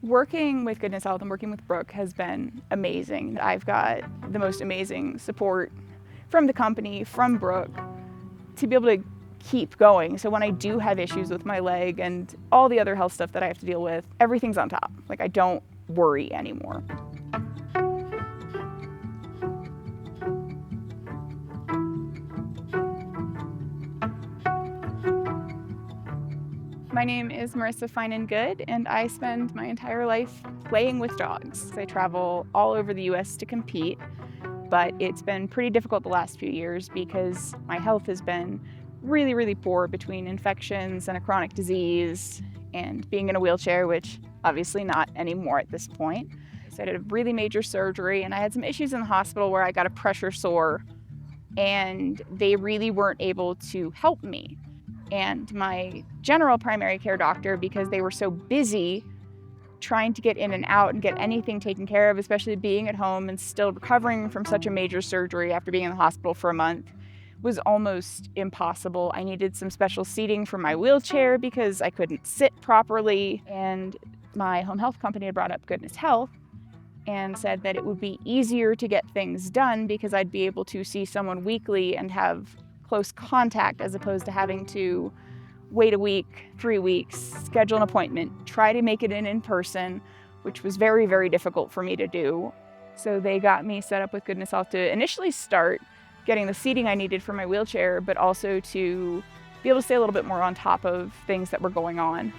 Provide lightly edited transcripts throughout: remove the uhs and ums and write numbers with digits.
Working with Goodness Health and working with Brooke has been amazing. I've got the most amazing support from the company, from Brooke, to be able to keep going. So when I do have issues with my leg and all the other health stuff that I have to deal with, everything's on top. Like, I don't worry anymore. My name is Marissa Fine and Good, and I spend my entire life playing with dogs. I travel all over the US to compete, but it's been pretty difficult the last few years because my health has been really poor between infections and a chronic disease and being in a wheelchair, which obviously not anymore at this point. So I did a really major surgery, and I had some issues in the hospital where I got a pressure sore, and they really weren't able to help me. And my general primary care doctor, because they were so busy trying to get in and out and get anything taken care of, especially being at home and still recovering from such a major surgery after being in the hospital for a month, was almost impossible. I needed some special seating for my wheelchair because I couldn't sit properly. And my home health company had brought up Goodness Health and said that it would be easier to get things done because I'd be able to see someone weekly and have close contact as opposed to having to wait a week, 3 weeks, schedule an appointment, try to make it in person, which was very difficult for me to do. So they got me set up with Goodness Health to initially start getting the seating I needed for my wheelchair, but also to be able to stay a little bit more on top of things that were going on.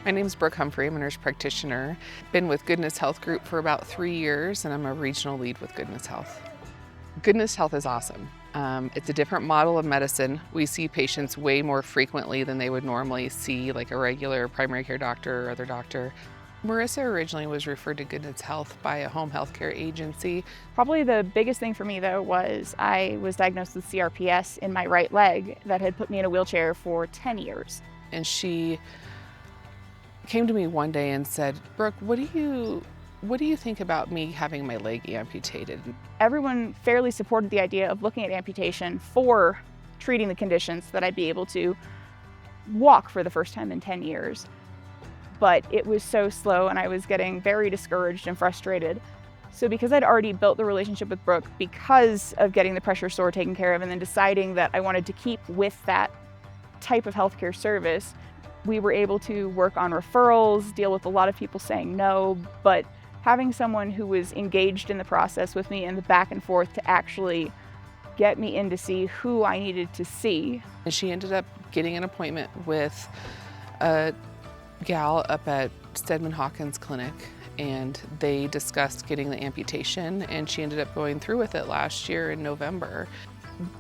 My name is Brooke Humphrey. I'm a nurse practitioner. Been with Goodness Health Group for about 3 years, and I'm a regional lead with Goodness Health. Goodness Health is awesome. It's a different model of medicine. We see patients way more frequently than they would normally see, like a regular primary care doctor or other doctor. Marissa originally was referred to Goodness Health by a home health care agency. Probably the biggest thing for me, though, was I was diagnosed with CRPS in my right leg that had put me in a wheelchair for 10 years. And she came to me one day and said, "Brooke, what do you think about me having my leg amputated?" Everyone fairly supported the idea of looking at amputation for treating the conditions so that I'd be able to walk for the first time in 10 years. But it was so slow, and I was getting very discouraged and frustrated. So because I'd already built the relationship with Brooke because of getting the pressure sore taken care of and then deciding that I wanted to keep with that type of healthcare service, we were able to work on referrals, deal with a lot of people saying no, but having someone who was engaged in the process with me and the back and forth to actually get me in to see who I needed to see. And she ended up getting an appointment with a gal up at Steadman Hawkins Clinic, and they discussed getting the amputation, and she ended up going through with it last year in November.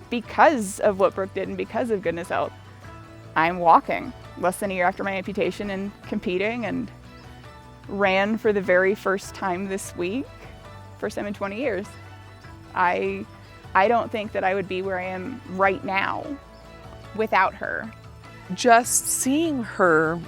Because of what Brooke did and because of Goodness Health, I'm walking less than a year after my amputation and competing, and ran for the very first time this week, first time in 20 years. I don't think that I would be where I am right now without her. Just seeing her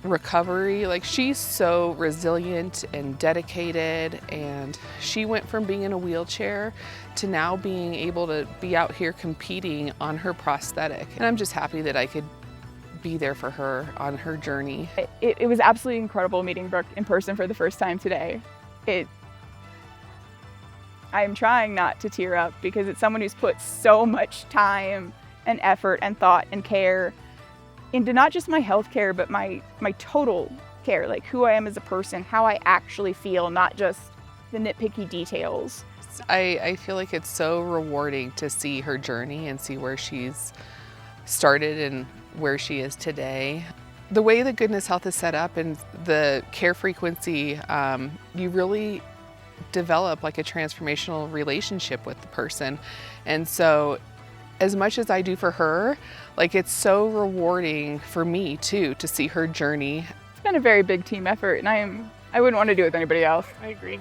recovery, like, she's so resilient and dedicated, and she went from being in a wheelchair to now being able to be out here competing on her prosthetic. And I'm just happy that I could be there for her on her journey. It was absolutely incredible meeting Brooke in person for the first time today. I'm trying not to tear up because it's someone who's put so much time and effort and thought and care into not just my health care, but my total care, like who I am as a person, how I actually feel, not just the nitpicky details. I feel like it's so rewarding to see her journey and see where she's started and where she is today. The way that Goodness Health is set up and the care frequency, you really develop like a transformational relationship with the person. And so as much as I do for her, like, it's so rewarding for me too to see her journey. It's been a very big team effort, and I wouldn't want to do it with anybody else. I agree.